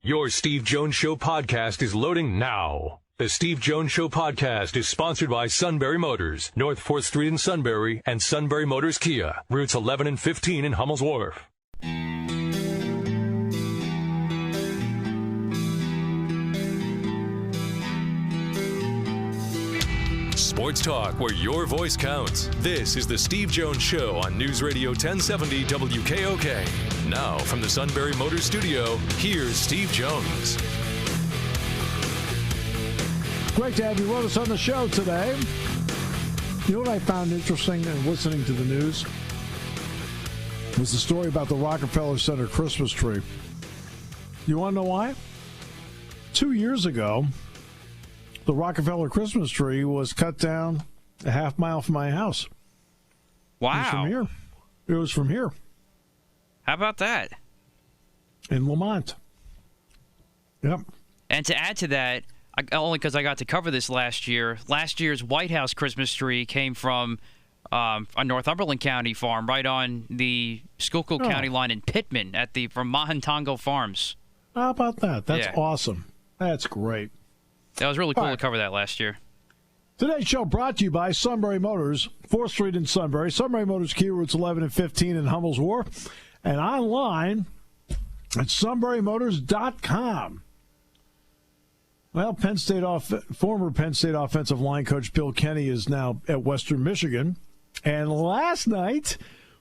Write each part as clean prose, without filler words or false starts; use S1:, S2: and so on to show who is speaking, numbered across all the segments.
S1: Your Steve Jones Show podcast is loading now. The Steve Jones Show podcast is sponsored by Sunbury Motors, North 4th Street in Sunbury, and Sunbury Motors Kia, routes 11 and 15 in Hummel's Wharf. Sports talk where your voice counts. This is the Steve Jones Show on News Radio 1070 WKOK. Now from the Sunbury Motors Studio, here's Steve Jones.
S2: Great to have you with us on the show today. You know what I found interesting in listening to the news was the story about the Rockefeller Center Christmas tree. You want to know why? 2 years ago, the Rockefeller Christmas tree was cut down a half mile from my house.
S3: Wow.
S2: It was from here. It was from here.
S3: How about that?
S2: In Lamont. Yep.
S3: And to add to that, only because I got to cover this last year's White House Christmas tree came from a Northumberland County farm right on the Schuylkill County line in Pittman from Mahantongo Farms.
S2: How about that? That's awesome. That's great.
S3: That was really cool to cover that last year.
S2: Today's show brought to you by Sunbury Motors, 4th Street in Sunbury. Sunbury Motors Kia, routes 11 and 15 in Hummel's Wharf. And online at sunburymotors.com. Well, former Penn State offensive line coach Bill Kenny is now at Western Michigan. And last night,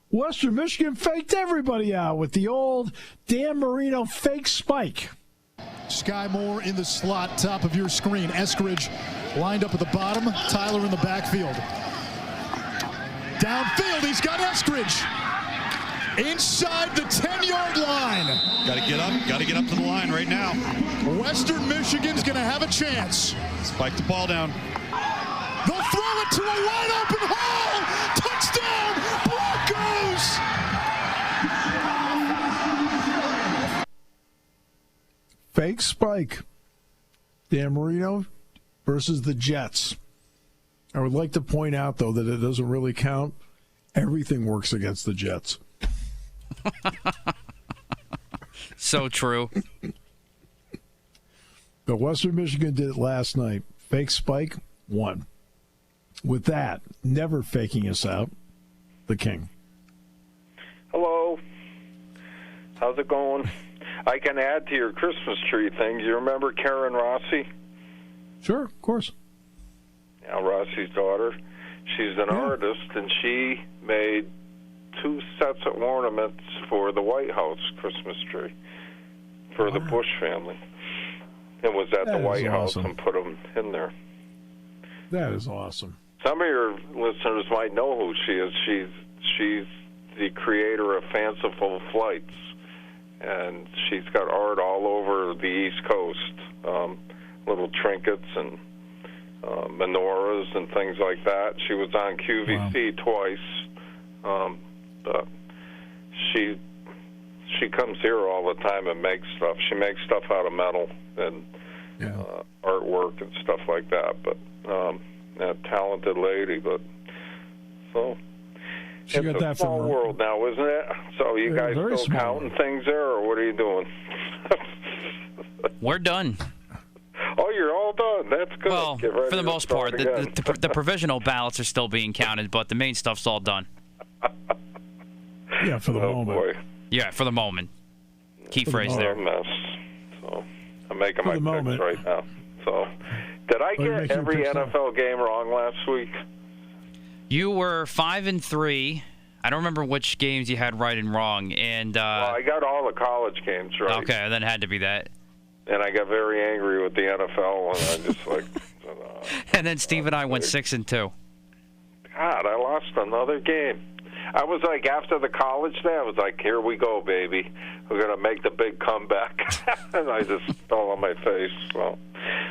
S2: Western Michigan faked everybody out with the old Dan Marino fake spike.
S4: Sky Moore in the slot, top of your screen. Eskridge lined up at the bottom. Tyler in the backfield. Downfield, he's got Eskridge. Inside the 10-yard line.
S5: Got to get up to the line right now.
S4: Western Michigan's going to have a chance.
S5: Spike the ball down.
S4: They'll throw it to a wide open hole. Touchdown, Broncos.
S2: Fake spike. Dan Marino versus the Jets. I would like to point out, though, that it doesn't really count. Everything works against the Jets.
S3: So true.
S2: But Western Michigan did it last night. Fake spike, won. With that, never faking us out, the King.
S6: Hello. How's it going? I can add to your Christmas tree thing. Do you remember Karen Rossi?
S2: Sure, of course.
S6: Yeah, Rossi's daughter. She's an artist, and she made 2 sets of ornaments for the White House Christmas tree for the Bush family. It was at the White House and put them in there.
S2: That is awesome.
S6: Some of your listeners might know who she is. She's the creator of Fanciful Flights, and she's got art all over the East Coast, little trinkets and menorahs and things like that. She was on QVC twice. But she comes here all the time and makes stuff. She makes stuff out of metal and artwork and stuff like that. But a talented lady. But so
S2: she
S6: it's
S2: got
S6: a small world now, isn't it? So you guys still counting things there, or what are you doing?
S3: We're done.
S6: Oh, you're all done. That's good.
S3: Well, for the most part, the provisional ballots are still being counted, but the main stuff's all done.
S2: Yeah, for the moment.
S6: Boy.
S3: Yeah, for the moment. Key phrase there.
S6: Mess. So I'm making my picks right now. So did I get every NFL game wrong last week?
S3: You were 5-3. I don't remember which games you had right and wrong. And
S6: well, I got all the college games right.
S3: Okay, then it had to be that.
S6: And I got very angry with the NFL, and I just like.
S3: And then Steve and I went 6-2.
S6: God, I lost another game. I was like, after the college day, I was like, here we go, baby. We're going to make the big comeback. And I just fell on my face.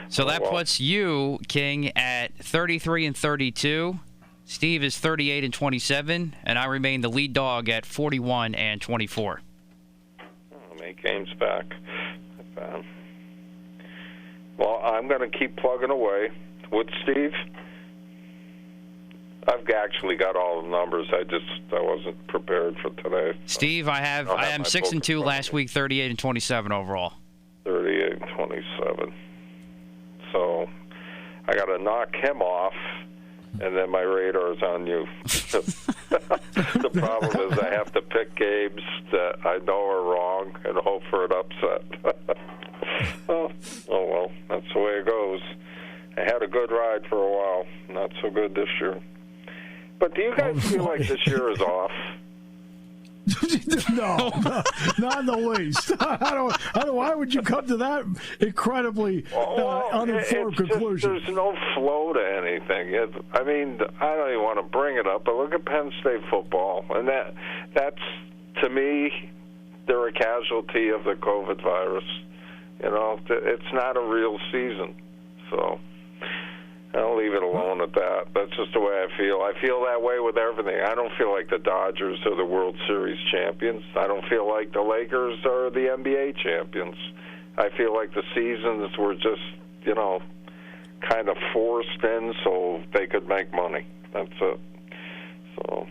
S3: So that puts you, King, at 33-32. Steve is 38-27. And I remain the lead dog at 41-24.
S6: 8 games back. Well, I'm going to keep plugging away. With Steve, I've actually got all the numbers. I wasn't prepared for today.
S3: Steve, I am 6-2 last week, 38-27 overall.
S6: 38-27. So I got to knock him off, and then my radar's on you. The problem is I have to pick games that I know are wrong and hope for an upset. Oh well, that's the way it goes. I had a good ride for a while. Not so good this year. But do you guys feel like this year is off?
S2: No, not in the least. Why would you come to that incredibly uninformed conclusion?
S6: There's no flow to anything. I mean, I don't even want to bring it up, but look at Penn State football. And that's, to me, they're a casualty of the COVID virus. You know, it's not a real season. So I'll leave it alone at that. That's just the way I feel. I feel that way with everything. I don't feel like the Dodgers are the World Series champions. I don't feel like the Lakers are the NBA champions. I feel like the seasons were just, you know, kind of forced in so they could make money. That's it. So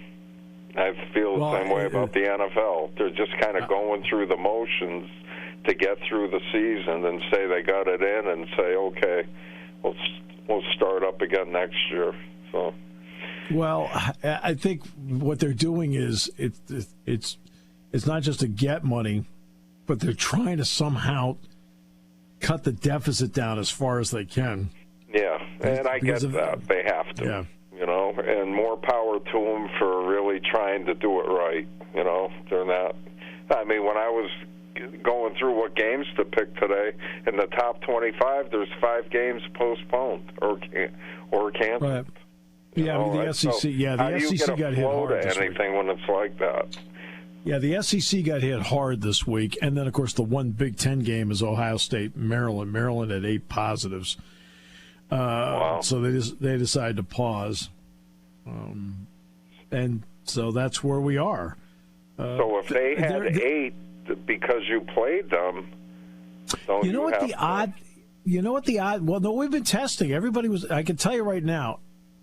S6: I feel the same way about the NFL. They're just kind of going through the motions to get through the season and say they got it in and say, okay, we'll start up again next year. So,
S2: well, I think what they're doing is it's not just to get money, but they're trying to somehow cut the deficit down as far as they can.
S6: Yeah, and I get that. They have to. Yeah. You know, and more power to them for really trying to do it right. You know, they're not. I mean, when I was going through what games to pick today, in the top 25, there's 5 games postponed or canceled.
S2: Right. Yeah, I mean, the SEC. So the SEC got hit hard this week.
S6: Anything when it's like that?
S2: Yeah, the SEC got hit hard this week, and then of course the one Big Ten game is Ohio State, Maryland. Maryland had 8 positives, wow. So they decided to pause, and so that's where we are.
S6: So if they had 8. Because you played them, well, no, we've been testing. Everybody was. I can tell you right now,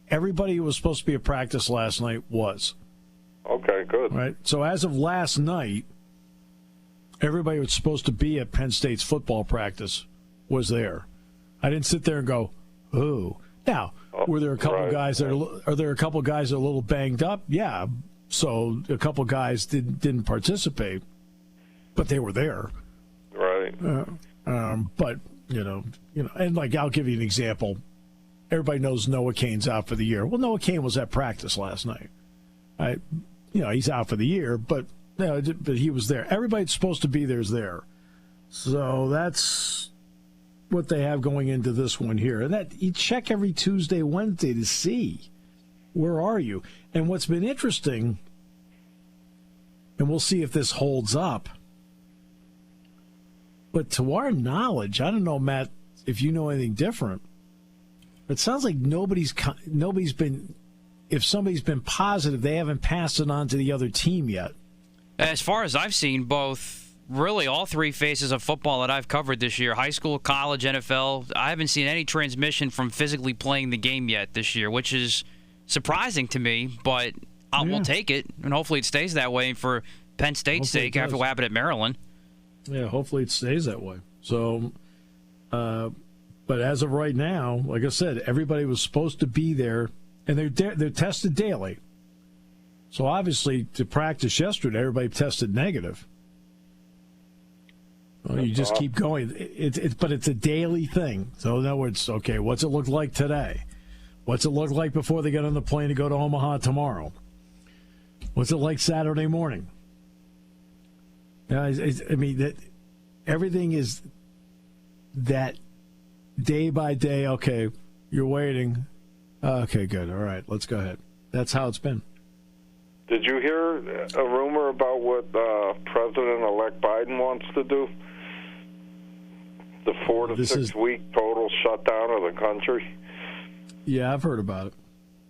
S6: everybody who was supposed to be at practice last night was. Okay, good.
S2: Right. So as of last night, everybody who was supposed to be at Penn State's football practice was there. I didn't sit there and go, "Ooh." Now, were there a couple guys that are there a couple guys that are a little banged up? Yeah. So a couple guys didn't participate. But they were there,
S6: right?
S2: But you know, and like I'll give you an example. Everybody knows Noah Cain's out for the year. Well, Noah Cain was at practice last night. He's out for the year, but he was there. Everybody that's supposed to be there is there. So that's what they have going into this one here. And that you check every Tuesday, Wednesday to see where are you. And what's been interesting, and we'll see if this holds up. But to our knowledge, I don't know, Matt, if you know anything different. It sounds like nobody's been. If somebody's been positive, they haven't passed it on to the other team yet.
S3: As far as I've seen, really all 3 phases of football that I've covered this year, high school, college, NFL, I haven't seen any transmission from physically playing the game yet this year, which is surprising to me, but we'll take it, and hopefully it stays that way for Penn State's sake after what happened at Maryland.
S2: Yeah, hopefully it stays that way. So, but as of right now, like I said, everybody was supposed to be there, and they're tested daily. So obviously, to practice yesterday, everybody tested negative. Well, you just keep going. But it's a daily thing. So in other words, okay, what's it look like today? What's it look like before they get on the plane to go to Omaha tomorrow? What's it like Saturday morning? I mean, that everything is that day by day. Okay, you're waiting. Okay, good. All right, let's go ahead. That's how it's been.
S6: Did you hear a rumor about what President-elect Biden wants to do? The 4 to 6 week total shutdown of the country?
S2: Yeah, I've heard about it.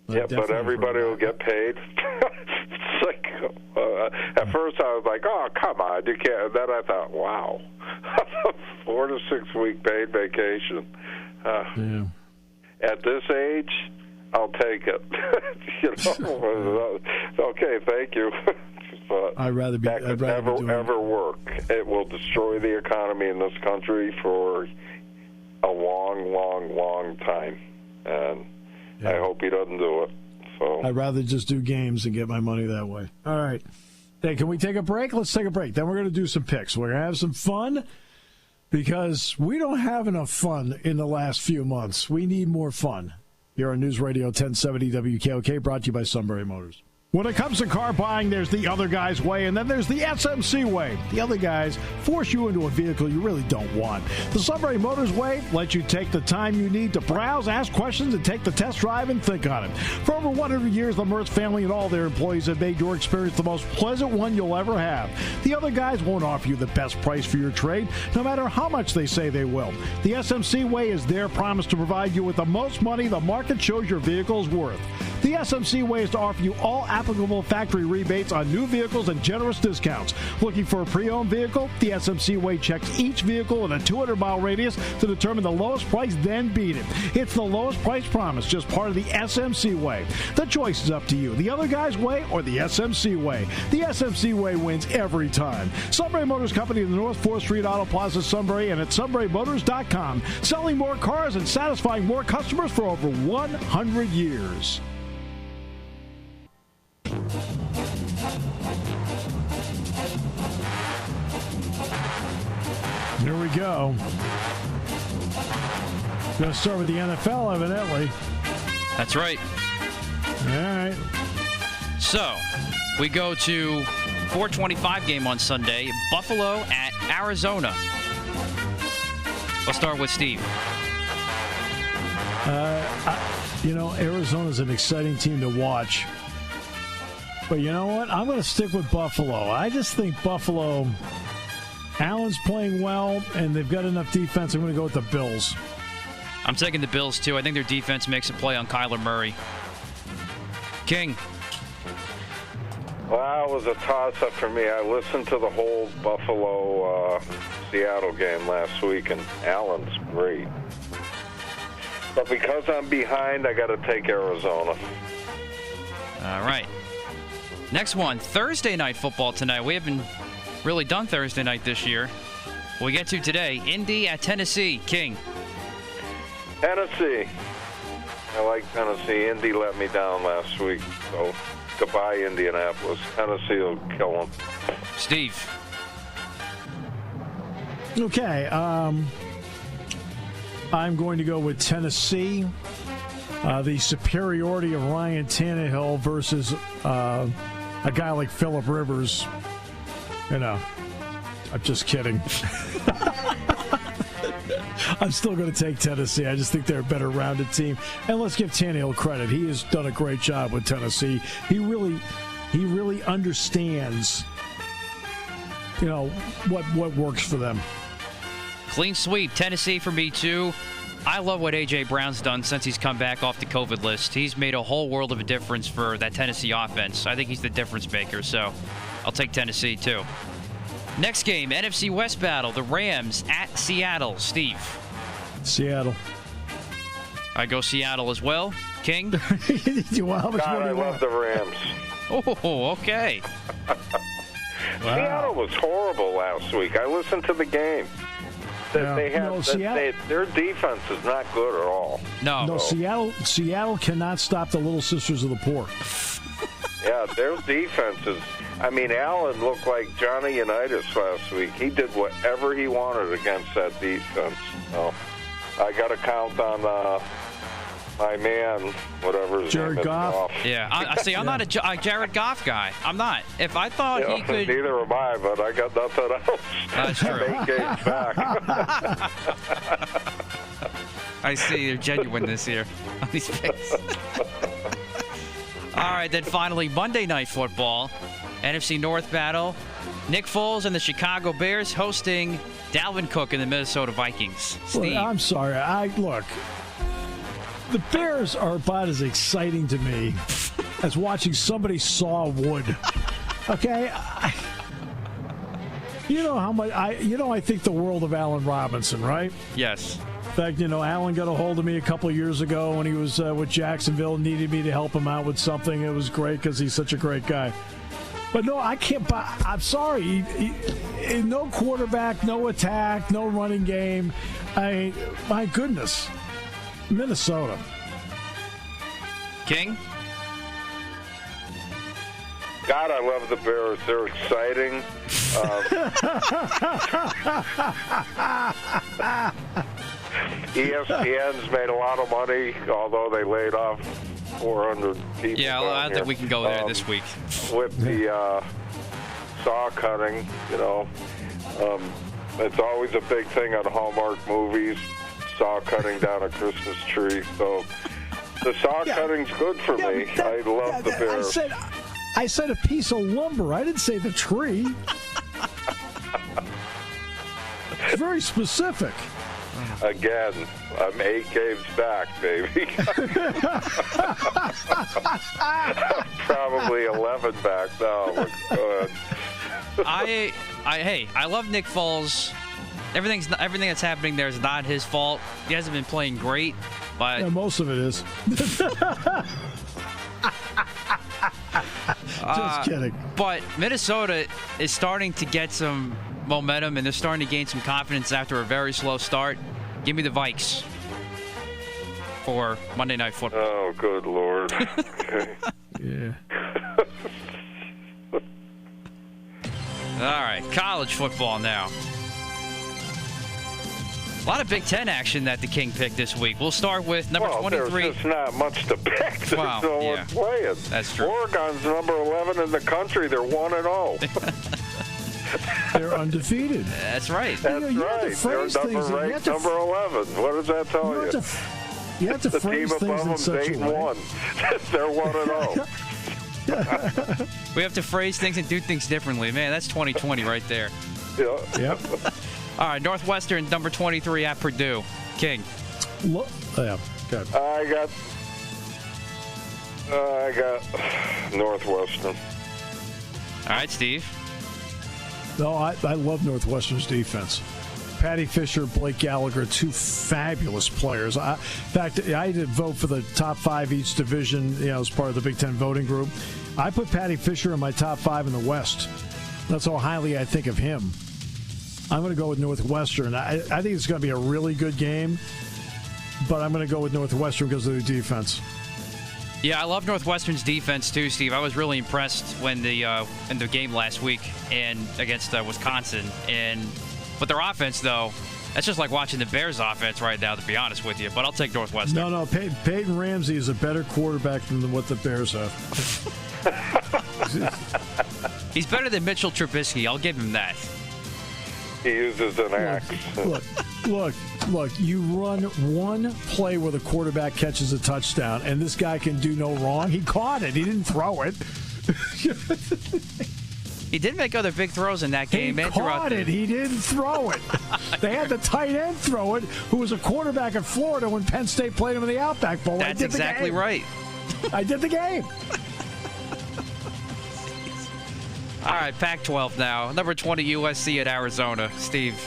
S6: But everybody will get paid. It's like, at first I was like, oh, come on, you can't. Then I thought, wow, 4 to 6 week paid vacation. At this age, I'll take it. Okay, thank you. but
S2: I'd rather be
S6: never work. It will destroy the economy in this country for a long, long, long time, and I hope he doesn't do it. So
S2: I'd rather just do games and get my money that way. All right. Hey, can we take a break? Let's take a break. Then we're going to do some picks. We're going to have some fun because we don't have enough fun in the last few months. We need more fun. Here on News Radio 1070 WKOK, brought to you by Sunbury Motors. When it comes to car buying, there's the other guy's way, and then there's the SMC way. The other guys force you into a vehicle you really don't want. The Sunbury Motors way lets you take the time you need to browse, ask questions, and take the test drive and think on it. For over 100 years, the Mertz family and all their employees have made your experience the most pleasant one you'll ever have. The other guys won't offer you the best price for your trade, no matter how much they say they will. The SMC way is their promise to provide you with the most money the market shows your vehicle is worth. The SMC way is to offer you all applicable factory rebates on new vehicles and generous discounts. Looking for a pre-owned vehicle? The SMC way checks each vehicle in a 200-mile radius to determine the lowest price, then beat it. It's the lowest price promise, just part of the SMC way. The choice is up to you, the other guy's way or the SMC way. The SMC way wins every time. Sunbury Motors Company in the North 4th Street Auto Plaza, Sunbury, and at sunburymotors.com. Selling more cars and satisfying more customers for over 100 years. Here we go. Going to start with the NFL, evidently.
S3: That's right.
S2: All right.
S3: So, we go to 4:25 game on Sunday. Buffalo at Arizona. I'll start with Steve.
S2: Arizona's an exciting team to watch. But you know what? I'm going to stick with Buffalo. I just think Buffalo, Allen's playing well, and they've got enough defense. I'm going to go with the Bills.
S3: I'm taking the Bills, too. I think their defense makes a play on Kyler Murray. King.
S6: Well, it was a toss-up for me. I listened to the whole Buffalo-Seattle game last week, and Allen's great. But because I'm behind, I got to take Arizona.
S3: All right. Next one, Thursday night football tonight. We haven't really done Thursday night this year. We get to today, Indy at Tennessee. King.
S6: Tennessee. I like Tennessee. Indy let me down last week, so goodbye, Indianapolis. Tennessee will kill them.
S3: Steve.
S2: Okay. I'm going to go with Tennessee. The superiority of Ryan Tannehill versus a guy like Phillip Rivers. I'm just kidding. I'm still going to take Tennessee. I just think they're a better rounded team. And let's give Tannehill credit. He has done a great job with Tennessee. He really understands, what works for them.
S3: Clean sweep. Tennessee for me, too. I love what A.J. Brown's done since he's come back off the COVID list. He's made a whole world of a difference for that Tennessee offense. I think he's the difference maker, so I'll take Tennessee, too. Next game, NFC West battle, the Rams at Seattle. Steve.
S2: Seattle.
S3: I go Seattle as well. King?
S6: I love the Rams.
S3: Oh, okay.
S2: Wow.
S6: Seattle was horrible last week. I listened to the game. Their defense is not good at all.
S3: No,
S2: Seattle cannot stop the Little Sisters of the Poor.
S6: Yeah, their defense is. I mean, Allen looked like Johnny Unitas last week. He did whatever he wanted against that defense. So I got to count on my man, whatever his
S2: Jared
S6: name
S2: Goff.
S6: is.
S3: Yeah, I'm not a Jared Goff guy. I'm not. If I thought he could.
S6: Neither am I, but I got nothing else.
S3: That's true.
S6: 8 games back.
S3: I see they're genuine this year on these picks. All right, then finally, Monday Night Football. NFC North battle. Nick Foles and the Chicago Bears hosting Dalvin Cook and the Minnesota Vikings. Steve.
S2: Look, I'm sorry. Look, the Bears are about as exciting to me as watching somebody saw wood. Okay? How much I think the world of Allen Robinson, right?
S3: Yes.
S2: In fact, Allen got a hold of me a couple of years ago when he was with Jacksonville, needed me to help him out with something. It was great because he's such a great guy. But no, I can't buy. I'm sorry. No quarterback, no attack, no running game. My goodness. Minnesota.
S3: King?
S6: God, I love the Bears. They're exciting. ESPN's made a lot of money, although they laid off 400 people.
S3: Yeah, I don't think we can go there this week.
S6: With the saw cutting, it's always a big thing on Hallmark movies, saw cutting down a Christmas tree. So the saw cutting's good for me. I love the Bears.
S2: I said a piece of lumber. I didn't say the tree. It's very specific.
S6: Again, I'm 8 games back, baby. Probably 11 back now. Go ahead.
S3: I love Nick Foles. Everything that's happening there is not his fault. He hasn't been playing great, but
S2: yeah, most of it is. Just kidding.
S3: But Minnesota is starting to get some momentum, and they're starting to gain some confidence after a very slow start. Give me the Vikes for Monday Night Football.
S6: Oh, good Lord. Okay.
S2: Yeah.
S3: All right, college football now. A lot of Big Ten action that the King picked this week. We'll start with number 23.
S6: There's just not much to pick. There's no one playing.
S3: That's true.
S6: Oregon's number 11 in the country. They're 1-0.
S2: They're undefeated.
S3: That's right.
S6: That's right. They're number 11. What does that tell you?
S2: You have to
S6: the
S2: phrase
S6: team
S2: things
S6: above
S2: in such a way.
S6: 8-1. They're 1-0.
S3: We have to phrase things and do things differently. Man, that's 2020 right there.
S6: Yeah.
S2: Yep.
S3: All right, Northwestern, number 23 at Purdue. King.
S2: Yeah, good.
S6: I got Northwestern.
S3: All right, Steve.
S2: No, I love Northwestern's defense. Patty Fisher, Blake Gallagher, two fabulous players. In fact, I did vote for the top 5 each division, as part of the Big Ten voting group. I put Patty Fisher in my top 5 in the West. That's how highly I think of him. I'm going to go with Northwestern. I think it's going to be a really good game, but I'm going to go with Northwestern because of their defense.
S3: Yeah, I love Northwestern's defense too, Steve. I was really impressed when in the game last week and against Wisconsin. But their offense, though, that's just like watching the Bears' offense right now, to be honest with you. But I'll take Northwestern.
S2: No, Peyton Ramsey is a better quarterback than what the Bears have.
S3: He's better than Mitchell Trubisky. I'll give him that.
S6: He uses an axe.
S2: Look. You run one play where the quarterback catches a touchdown, and this guy can do no wrong. He caught it. He didn't throw it.
S3: He did make other big throws in that game.
S2: He caught it. He didn't throw it. They had the tight end throw it, who was a quarterback at Florida when Penn State played him in the Outback Bowl.
S3: That's exactly right.
S2: I did the game.
S3: All right, Pac-12 now. Number 20, USC at Arizona. Steve.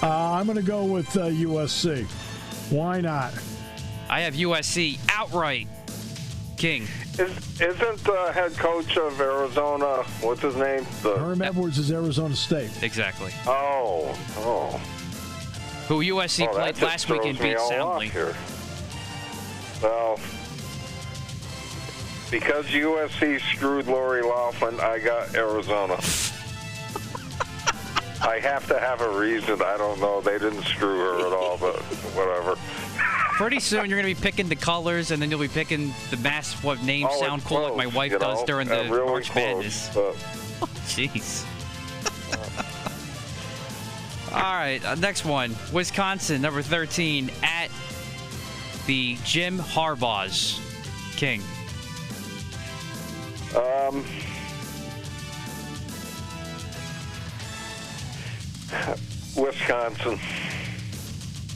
S2: I'm going to go with USC. Why not?
S3: I have USC outright. King.
S6: Isn't the head coach of Arizona, what's his name?
S2: Herm Edwards is Arizona State.
S3: Exactly.
S6: Oh.
S3: Who USC played last week and beat soundly.
S6: Well, because USC screwed Lori Loughlin, I got Arizona. I have to have a reason. I don't know. They didn't screw her at all, but whatever.
S3: Pretty soon you're going to be picking the colors, and then you'll be picking the what names sound cool,
S6: close,
S3: like my wife does during the
S6: really
S3: March Madness. Jeez. All right, next one. Wisconsin, number 13, at the Jim Harbaugh's. King.
S6: Wisconsin.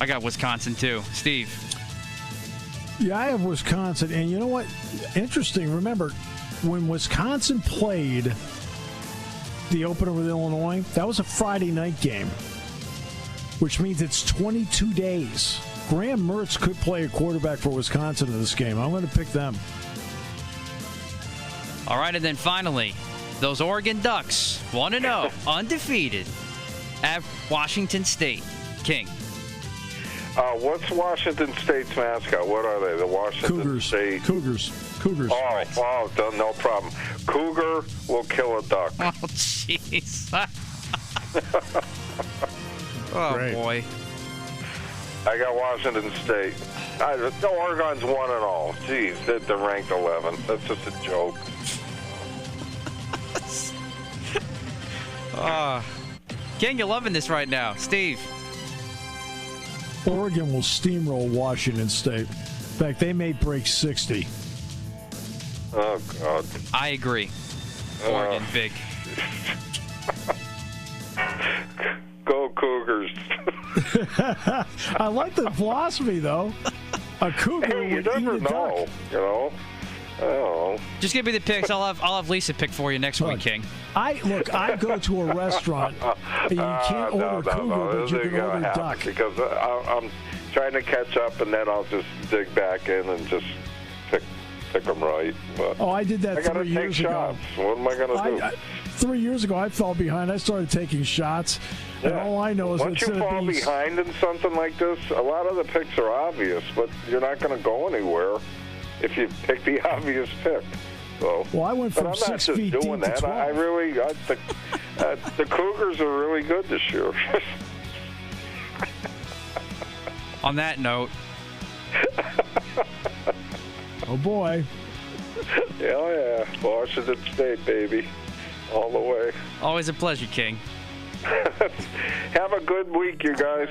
S3: I got Wisconsin, too. Steve.
S2: Yeah, I have Wisconsin. And you know what? Interesting. Remember, when Wisconsin played the opener with Illinois, that was a Friday night game, which means it's 22 days. Graham Mertz could play a quarterback for Wisconsin in this game. I'm going to pick them.
S3: All right, and then finally, those Oregon Ducks 1-0, undefeated at Washington State. King.
S6: What's Washington State's mascot? What are they? The Washington
S2: Cougars.
S6: State
S2: Cougars.
S6: No problem. Cougar will kill a duck.
S3: Oh, jeez. Oh,
S2: Great.
S3: boy.
S6: I got Washington State. Oregon's 1-0. Jeez, they're ranked 11. That's just a joke.
S3: King, you're loving this right now. Steve.
S2: Oregon will steamroll Washington State. In fact, they may break 60.
S6: Oh, God.
S3: I agree. Oregon, big.
S6: Go Cougars.
S2: I like the philosophy, thoa A cougar
S6: Hey, you
S2: would
S6: never
S2: eat a
S6: know,
S2: duck.
S6: you know. I don't know.
S3: Just give me the picks. I'll have Lisa pick for you next week, King.
S2: I go to a restaurant and you can't order cougar, but you can order duck.
S6: Because I'm trying to catch up, and then I'll just dig back in and just pick them right. But
S2: I did that
S6: I gotta
S2: 3 years
S6: take
S2: ago.
S6: shots. What am I going to do?
S2: 3 years ago, I fell behind. I started taking shots, and all I know is
S6: once you fall behind in something like this, a lot of the picks are obvious, but you're not going to go anywhere if you pick the obvious pick. So,
S2: well, I went from
S6: but I'm not
S2: 6
S6: just
S2: feet
S6: doing
S2: deep
S6: that.
S2: to 12.
S6: The Cougars are really good this year.
S3: On that note.
S2: Oh, boy.
S6: Yeah. Washington State, baby. All the way.
S3: Always a pleasure, King.
S6: Have a good week, you guys.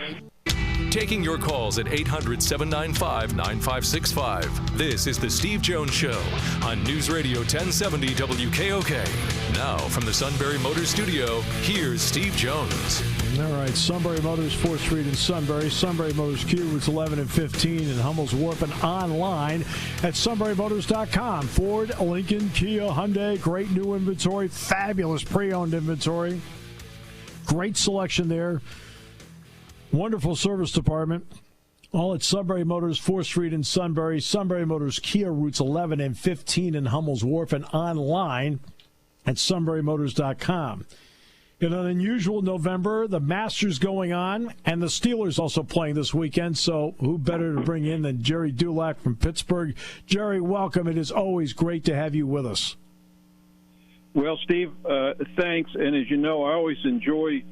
S1: Taking your calls at 800-795-9565. This is The Steve Jones Show on News Radio 1070 WKOK. Now, from the Sunbury Motors Studio, here's Steve Jones.
S2: All right, Sunbury Motors, 4th Street in Sunbury. Sunbury Motors Kia, routes 11 and 15 in Hummel's Wharf, and online at sunburymotors.com. Ford, Lincoln, Kia, Hyundai, great new inventory, fabulous pre-owned inventory. Great selection there. Wonderful service department. All at Sunbury Motors, 4th Street in Sunbury. Sunbury Motors Kia, routes 11 and 15 in Hummel's Wharf, and online at sunburymotors.com. In an unusual November, the Masters going on, and the Steelers also playing this weekend, so who better to bring in than Gerry Dulac from Pittsburgh. Gerry, welcome. It is always great to have you with us.
S7: Well, Steve, thanks. And as you know, I always enjoy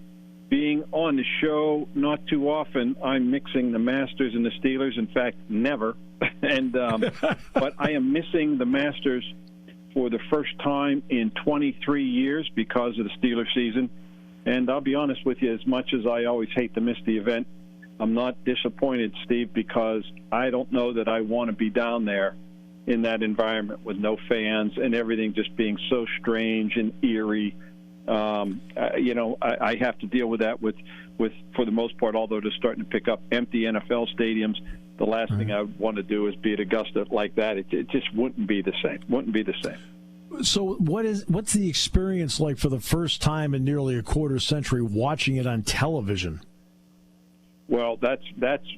S7: being on the show. Not too often I'm mixing the Masters and the Steelers. In fact, never. And but I am missing the Masters for the first time in 23 years because of the Steelers season. And I'll be honest with you, as much as I always hate to miss the event, I'm not disappointed, Steve, because I don't know that I want to be down there in that environment with no fans and everything just being so strange and eerie. I have to deal with that with for the most part, although they're starting to pick up empty NFL stadiums. The last thing I would want to do is be at Augusta like that. It just wouldn't be the same.
S2: So what's the experience like for the first time in nearly a quarter century watching it on television?
S7: Well, that's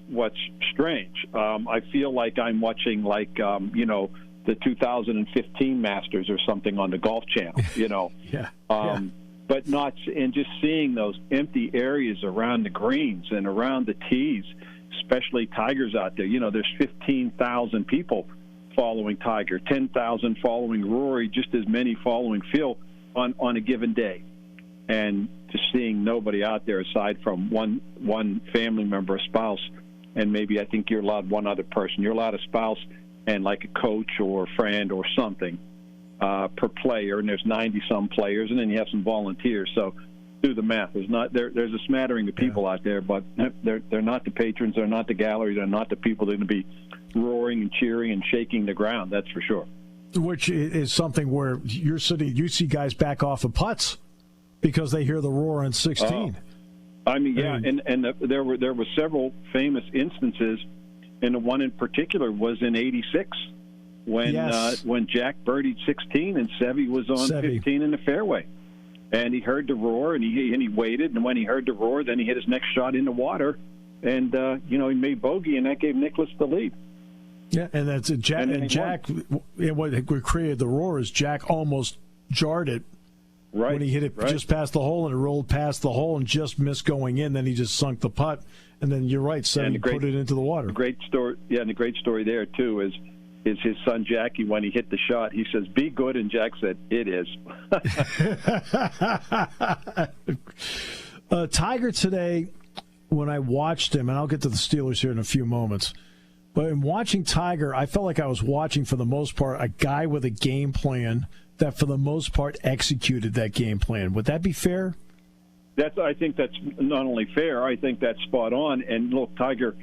S7: what's strange. I feel like I'm watching the 2015 Masters or something on the Golf Channel, but not, and just seeing those empty areas around the greens and around the tees, especially Tiger's out there. There's 15,000 people following Tiger, 10,000 following Rory, just as many following Phil on a given day. And just seeing nobody out there aside from one family member, a spouse, and maybe I think you're allowed one other person. You're allowed a spouse and like a coach or a friend or something per player, and there's 90-some players, and then you have some volunteers. So do the math. There's a smattering of people out there, but they're not the patrons, they're not the gallery, they're not the people that are going to be roaring and cheering and shaking the ground, that's for sure.
S2: Which is something where you see guys back off of putts because they hear the roar on 16.
S7: There were several famous instances, and the one in particular was in '86 when Jack birdied 16 and Seve was on 15 in the fairway, and he heard the roar and he waited, and when he heard the roar, then he hit his next shot in the water, and he made bogey, and that gave Nicklaus the lead.
S2: Yeah, and that's Jack. And Jack, what created the roar is Jack almost jarred it when he hit it just past the hole and it rolled past the hole and just missed going in. Then he just sunk the putt, and then you're right, he put it into the water.
S7: Great story, and the great story there too is his son Jackie, when he hit the shot, he says, "Be good," and Jack said, "It is."
S2: Tiger today, when I watched him, and I'll get to the Steelers here in a few moments, but in watching Tiger, I felt like I was watching, for the most part, a guy with a game plan that, for the most part, executed that game plan. Would that be fair?
S7: I think that's not only fair, I think that's spot on. And look, Tiger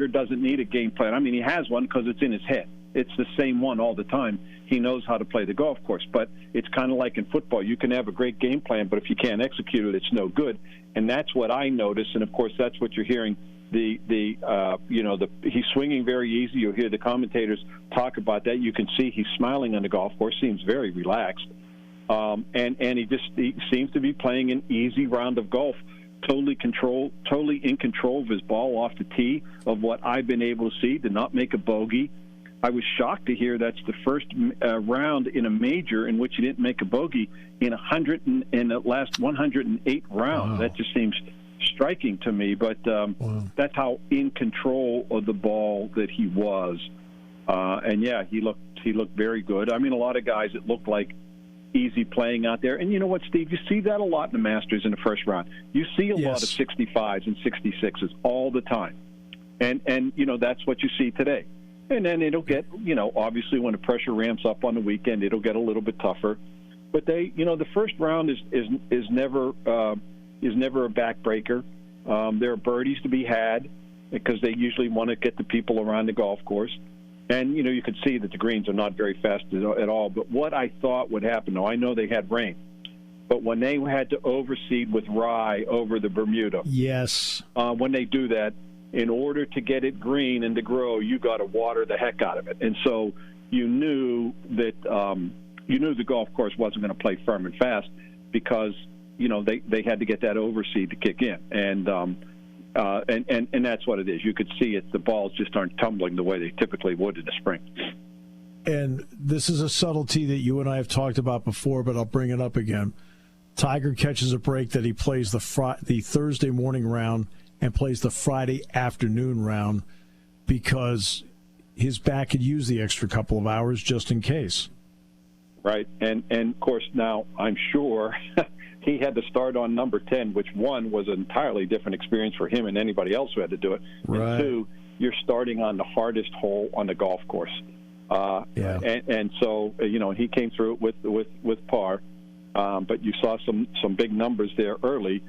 S7: doesn't need a game plan. I mean, he has one because it's in his head. It's the same one all the time. He knows how to play the golf course. But it's kind of like in football. You can have a great game plan, but if you can't execute it, it's no good. And that's what I noticed. And, of course, that's what you're hearing. He's swinging very easy. You'll hear the commentators talk about that. You can see he's smiling on the golf course. Seems very relaxed. And he seems to be playing an easy round of golf, totally in control of his ball off the tee, of what I've been able to see. Did not make a bogey. I was shocked to hear that's the first round in a major in which he didn't make a bogey in the last 108 rounds. Wow. That just seems striking to me. But that's how in control of the ball that he was. And yeah, he looked very good. I mean, a lot of guys, it looked like easy playing out there. And you know what, Steve? You see that a lot in the Masters in the first round. You see a lot of 65s and 66s all the time. And that's what you see today. And then it'll get, obviously when the pressure ramps up on the weekend, it'll get a little bit tougher. But the first round is never a backbreaker. There are birdies to be had because they usually want to get the people around the golf course. And, you could see that the greens are not very fast at all. But what I thought would happen, I know they had rain, but when they had to overseed with rye over the Bermuda.
S2: Yes.
S7: When they do that, in order to get it green and to grow, you got to water the heck out of it. And so you knew that the golf course wasn't going to play firm and fast because, they had to get that overseed to kick in. And that's what it is. You could see it. The balls just aren't tumbling the way they typically would in the spring.
S2: And this is a subtlety that you and I have talked about before, but I'll bring it up again. Tiger catches a break that he plays the Thursday morning round and plays the Friday afternoon round because his back could use the extra couple of hours just in case.
S7: Right. And of course, now I'm sure he had to start on number 10, which, one, was an entirely different experience for him and anybody else who had to do it.
S2: Right.
S7: And two, you're starting on the hardest hole on the golf course. And so, he came through it with par. But you saw some big numbers there early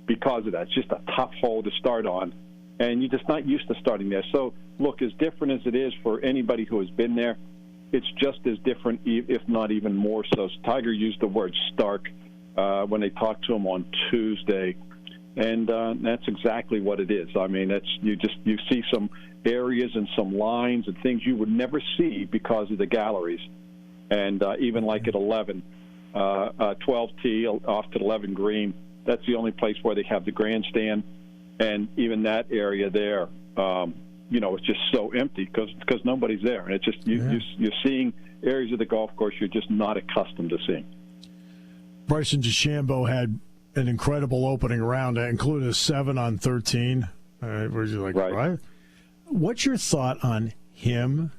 S7: because of that. It's just a tough hole to start on, and you're just not used to starting there. So, look, as different as it is for anybody who has been there, it's just as different, if not even more so. Tiger used the word stark when they talked to him on Tuesday, and that's exactly what it is. I mean, you see some areas and some lines and things you would never see because of the galleries, and even like at 11, 12 tee off to 11 green. That's the only place where they have the grandstand, and even that area there, it's just so empty because nobody's there, and it's just you're seeing areas of the golf course you're just not accustomed to seeing.
S2: Brycen DeChambeau had an incredible opening round that included a 7 on 13. Where you're like, right? What's your thought on him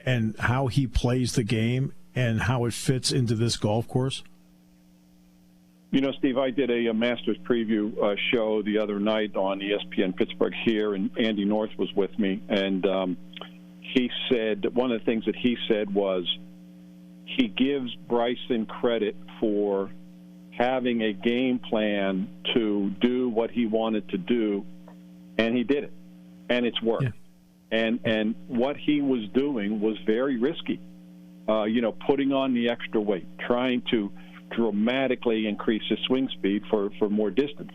S2: and how he plays the game and how it fits into this golf course?
S7: Steve, I did a Masters preview show the other night on ESPN Pittsburgh here, and Andy North was with me. And he said, one of the things that he said was he gives Brycen credit for having a game plan to do what he wanted to do, and he did it. And it's worked. Yeah. And what he was doing was very risky, putting on the extra weight, trying to dramatically increase his swing speed for more distance.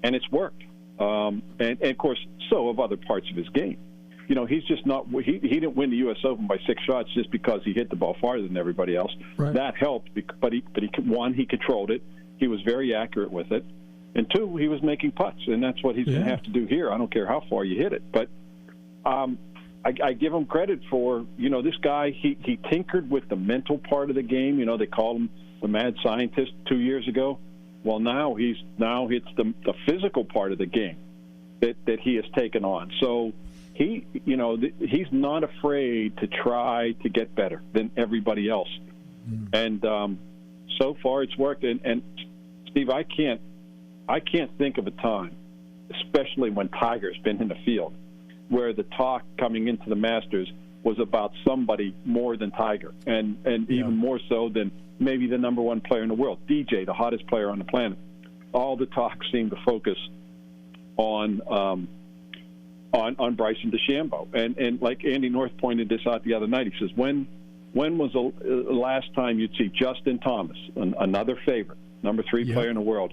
S7: And it's worked. And of course, so have other parts of his game. He's just not – he didn't win the U.S. Open by 6 shots just because he hit the ball farther than everybody else. Right. That helped, but one, he controlled it. He was very accurate with it. And two, he was making putts, and that's what he's going to have to do here. I don't care how far you hit it. But I give him credit for, this guy, he tinkered with the mental part of the game. They called him the mad scientist 2 years ago. Well, now it's the physical part of the game that he has taken on. So he's not afraid to try to get better than everybody else. And so far it's worked. And Steve, I can't think of a time, especially when Tiger's been in the field, where the talk coming into the Masters was about somebody more than Tiger, and even more so than maybe the number one player in the world, DJ, the hottest player on the planet. All the talk seemed to focus on Brycen DeChambeau, and like Andy North pointed this out the other night. He says, when was the last time you'd see Justin Thomas, another favorite, number 3 player in the world,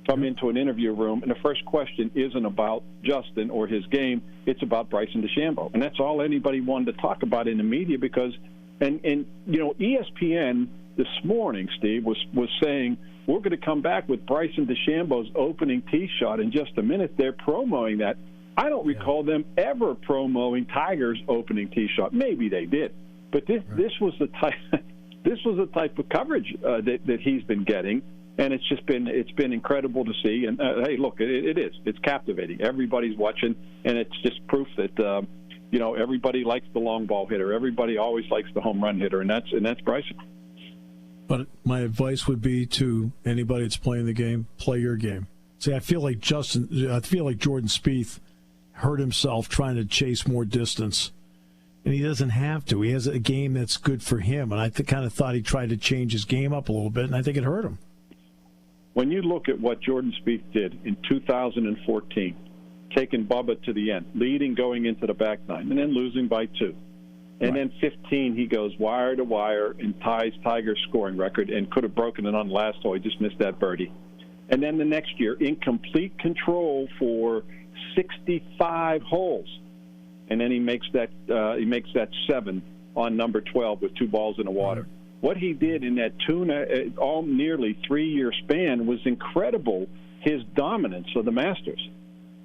S7: come into an interview room, and the first question isn't about Justin or his game, it's about Brycen DeChambeau. And that's all anybody wanted to talk about in the media because, and ESPN this morning, Steve, was saying, we're going to come back with Brycen DeChambeau's opening tee shot in just a minute. They're promoting that. I don't recall them ever promoting Tiger's opening tee shot. Maybe they did. But this was the type of coverage that he's been getting. And it's been incredible to see. And hey, look, it's captivating. Everybody's watching, and it's just proof that everybody likes the long ball hitter. Everybody always likes the home run hitter, and that's Brycen.
S2: But my advice would be to anybody that's playing the game, play your game. See, I feel like Jordan Spieth hurt himself trying to chase more distance, and he doesn't have to. He has a game that's good for him, and I kind of thought he tried to change his game up a little bit, and I think it hurt him.
S7: When you look at what Jordan Spieth did in 2014, taking Bubba to the end, leading going into the back nine, and then losing by 2. And then 15, he goes wire to wire and ties Tiger's scoring record and could have broken it on the last hole. He just missed that birdie. And then the next year, in complete control for 65 holes. And then he makes that 7 on number 12 with 2 balls in the water. What he did in that nearly 3-year span was incredible, his dominance of the Masters.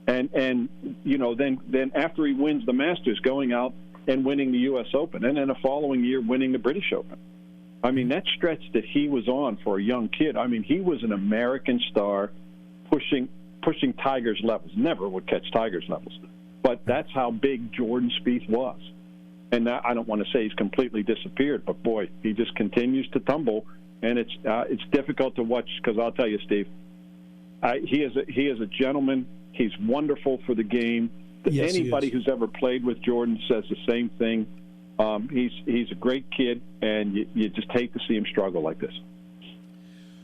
S7: And then after he wins the Masters, going out and winning the U.S. Open, and then the following year winning the British Open. I mean, that stretch that he was on for a young kid, I mean, he was an American star pushing Tiger's levels. Never would catch Tiger's levels. But that's how big Jordan Spieth was. And I don't want to say he's completely disappeared, but, boy, he just continues to tumble, and it's difficult to watch because I'll tell you, Steve, he is a gentleman. He's wonderful for the game.
S2: Yes,
S7: anybody who's ever played with Jordan says the same thing. He's a great kid, and you just hate to see him struggle like this.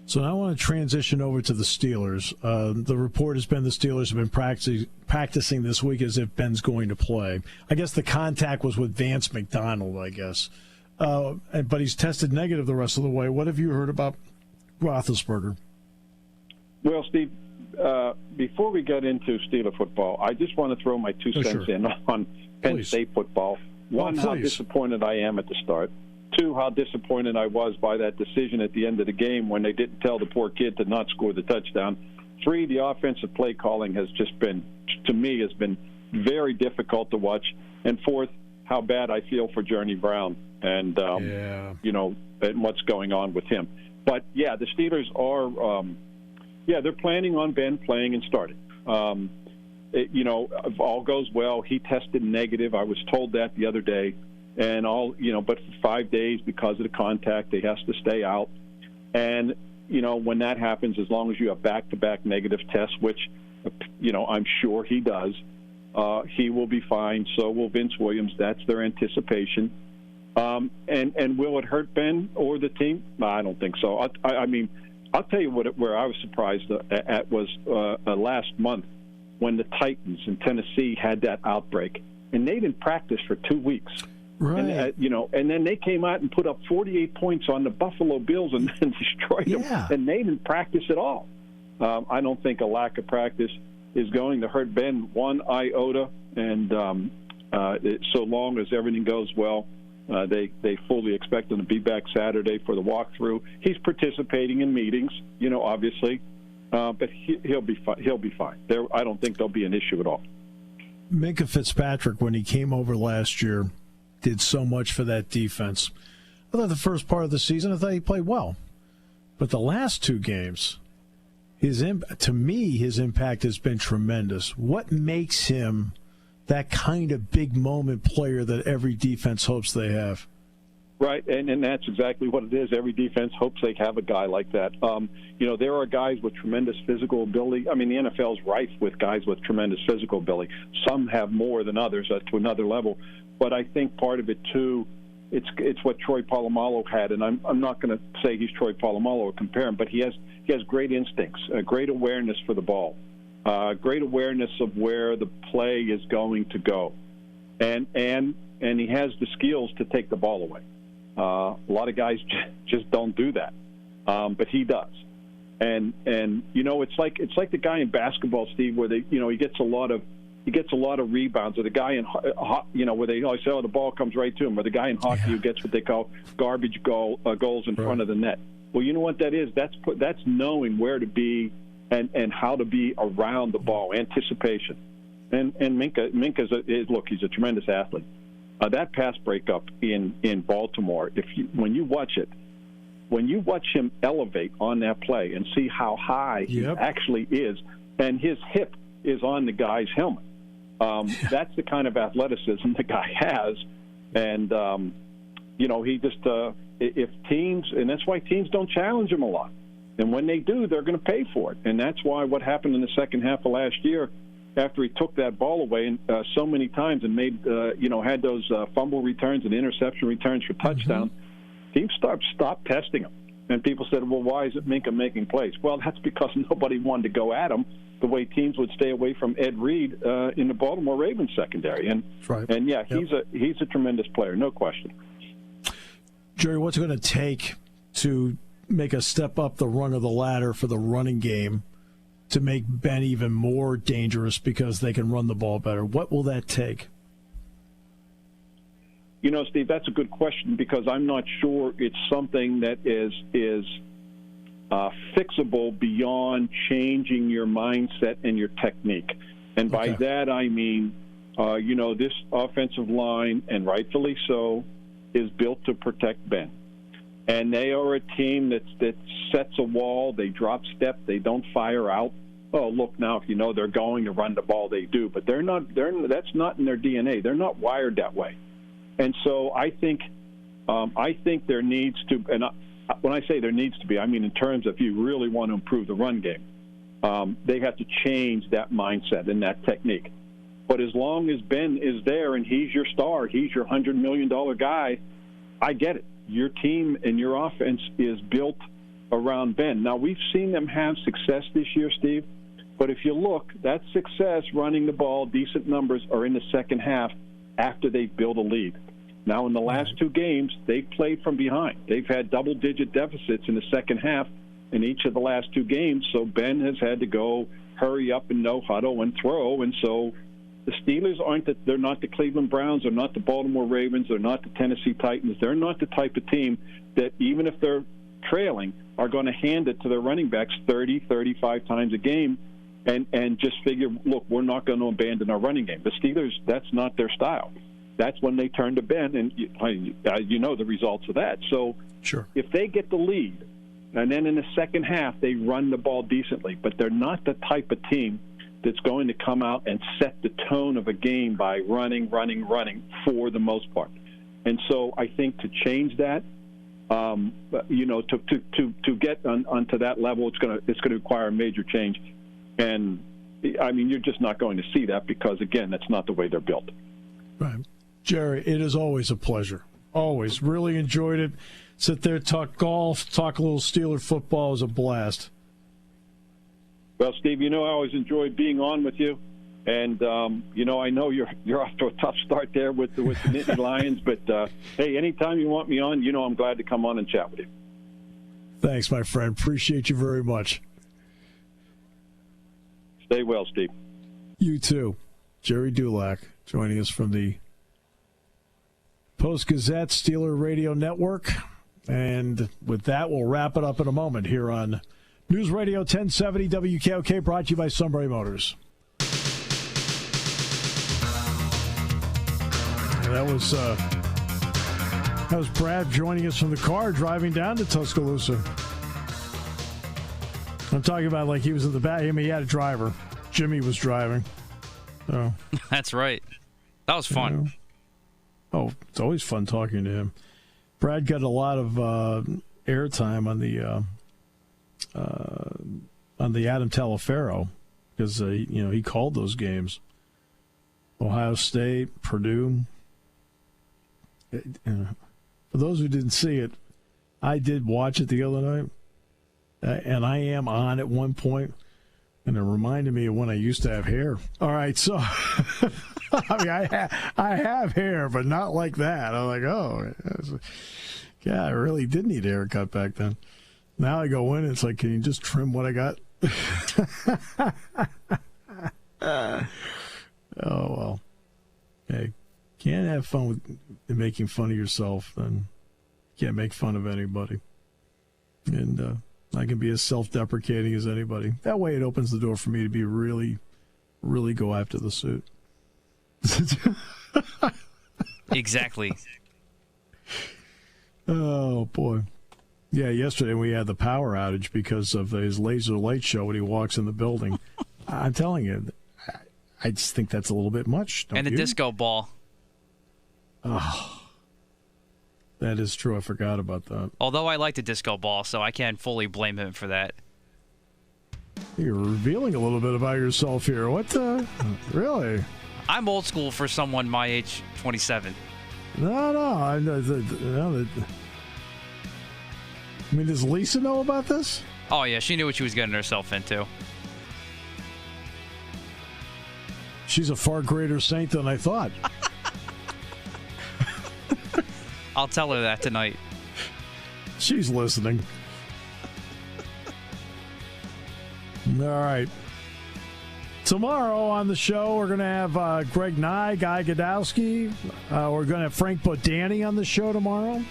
S2: So now I want to transition over to the Steelers. The report has been the Steelers have been practicing this week as if Ben's going to play. I guess the contact was with Vance McDonald, I guess. But he's tested negative the rest of the way. What have you heard about Roethlisberger?
S7: Well, Steve, before we get into Steeler football, I just want to throw my 2 cents in on Penn State football. One, how disappointed I am at the start. 2, how disappointed I was by that decision at the end of the game when they didn't tell the poor kid to not score the touchdown. 3, the offensive play calling has just been, to me, has been very difficult to watch. And 4th, how bad I feel for Journey Brown and, and what's going on with him. But, yeah, the Steelers are they're planning on Ben playing and starting. If all goes well, he tested negative. I was told that the other day. And but for 5 days because of the contact, he has to stay out. And, when that happens, as long as you have back-to-back negative tests, which, I'm sure he does, he will be fine. So will Vince Williams. That's their anticipation. And will it hurt Ben or the team? I don't think so. I'll tell you where I was surprised at was last month when the Titans in Tennessee had that outbreak. And they didn't practice for 2 weeks. Right. And, and then they came out and put up 48 points on the Buffalo Bills and destroyed them. And they didn't practice at all. I don't think a lack of practice is going to hurt Ben one iota. And so long as everything goes well, they fully expect him to be back Saturday for the walkthrough. He's participating in meetings, obviously, but he'll be fine. I don't think there'll be an issue at all.
S2: Minkah Fitzpatrick, when he came over last year, did so much for that defense. I thought the first part of the season, I thought he played well. But the last 2 games, to me, his impact has been tremendous. What makes him that kind of big moment player that every defense hopes they have?
S7: Right, and that's exactly what it is. Every defense hopes they have a guy like that. There are guys with tremendous physical ability. I mean, the NFL is rife with guys with tremendous physical ability. Some have more than others to another level. But I think part of it, too, it's what Troy Polamalu had. And I'm not going to say he's Troy Polamalu or compare him, but he has great instincts, great awareness for the ball, great awareness of where the play is going to go. And he has the skills to take the ball away. A lot of guys just don't do that, but he does. And it's like the guy in basketball, Steve, where he gets a lot of rebounds, or the guy in where they always say, the ball comes right to him, or the guy in hockey who gets what they call garbage goals in front of the net. Well, you know what that is? That's knowing where to be and how to be around the ball, anticipation. And Minkah he's a tremendous athlete. That pass breakup in Baltimore, when you watch him elevate on that play and see how high he actually is, and his hip is on the guy's helmet, that's the kind of athleticism the guy has. And he just if teams, and that's why teams don't challenge him a lot. And when they do, they're going to pay for it. And that's why what happened in the second half of last year, after he took that ball away so many times and made, had those fumble returns and interception returns for touchdowns, teams stopped testing him. And people said, well, why is it Minkah making plays? Well, that's because nobody wanted to go at him the way teams would stay away from Ed Reed in the Baltimore Ravens secondary. And
S2: right.
S7: And he's a tremendous player, no question.
S2: Gerry, what's it going to take to make a step up the rung of the ladder for the running game to make Ben even more dangerous because they can run the ball better? What will that take?
S7: Steve, that's a good question, because I'm not sure it's something that is fixable beyond changing your mindset and your technique. And by that I mean, this offensive line, and rightfully so, is built to protect Ben. And they are a team that sets a wall. They drop step. They don't fire out. Oh, look, now if they're going to run the ball, they do. But they're not. That's not in their DNA. They're not wired that way. And so I think there needs to. And when I say there needs to be, I mean in terms of if you really want to improve the run game, they have to change that mindset and that technique. But as long as Ben is there and he's your star, he's your $100 million guy, I get it. Your team and your offense is built around Ben. Now, we've seen them have success this year, Steve, but if you look, that success running the ball, decent numbers, are in the second half after they build a lead. Now, in the last 2 games, they've played from behind. They've had double-digit deficits in the second half in each of the last 2 games, so Ben has had to go hurry up and no huddle and throw, and so the Steelers they're not the Cleveland Browns, they're not the Baltimore Ravens, they're not the Tennessee Titans. They're not the type of team that, even if they're trailing, are going to hand it to their running backs 30, 35 times a game and just figure, look, we're not going to abandon our running game. The Steelers, that's not their style. That's when they turn to Ben, and you know the results of that. So if they get the lead, and then in the second half they run the ball decently, but they're not the type of team that's going to come out and set the tone of a game by running for the most part. And so I think to change that, to get onto that level, it's going to require a major change. And I mean, you're just not going to see that because, again, that's not the way they're built.
S2: Right. Gerry, it is always a pleasure. Always. Really enjoyed it. Sit there, talk golf, talk a little Steeler football. It was a blast.
S7: Well, Steve, I always enjoy being on with you. And, I know you're off to a tough start there with the Nittany Lions. But, hey, anytime you want me on, I'm glad to come on and chat with you.
S2: Thanks, my friend. Appreciate you very much.
S7: Stay well, Steve.
S2: You too. Gerry Dulac joining us from the Post Gazette Steeler Radio Network. And with that, we'll wrap it up in a moment here on News Radio 1070 WKOK, brought to you by Sunbury Motors. That was Brad joining us from the car driving down to Tuscaloosa. I'm talking about like he was in the back. I mean, he had a driver. Jimmy was driving. Oh,
S3: that's right. That was fun.
S2: You know. Oh, it's always fun talking to him. Brad got a lot of airtime on the Adam Talaferro because he called those games. Ohio State, Purdue. For those who didn't see it, I did watch it the other night, and I am on at one point, and it reminded me of when I used to have hair. All right, so I mean, I have hair, but not like that. I'm like, oh, yeah, I really did need a haircut back then. Now I go in, it's like, can you just trim what I got? Oh, well. Hey, can't have fun with making fun of yourself, then you can't make fun of anybody. And I can be as self-deprecating as anybody. That way it opens the door for me to be really, really go after the suit.
S3: Exactly.
S2: Oh, boy. Yeah, yesterday we had the power outage because of his laser light show when he walks in the building. I'm telling you, I just think that's a little bit much. Don't
S3: and the
S2: you?
S3: disco ball.
S2: Oh, that is true. I forgot about that.
S3: Although I like the disco ball, so I can't fully blame him for that.
S2: You're revealing a little bit about yourself here. What the? Really?
S3: I'm old school for someone my age, 27.
S2: No. I mean, does Lisa know about this?
S3: Oh, yeah. She knew what she was getting herself into.
S2: She's a far greater saint than I thought.
S3: I'll tell her that tonight.
S2: She's listening. All right. Tomorrow on the show, we're going to have Greg Nye, Guy Godowski. We're going to have Frank Bodani on the show tomorrow.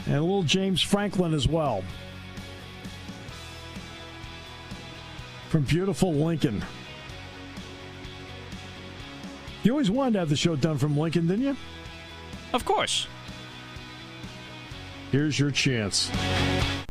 S2: And a little James Franklin as well. From beautiful Lincoln. You always wanted to have the show done from Lincoln, didn't you?
S3: Of course.
S2: Here's your chance.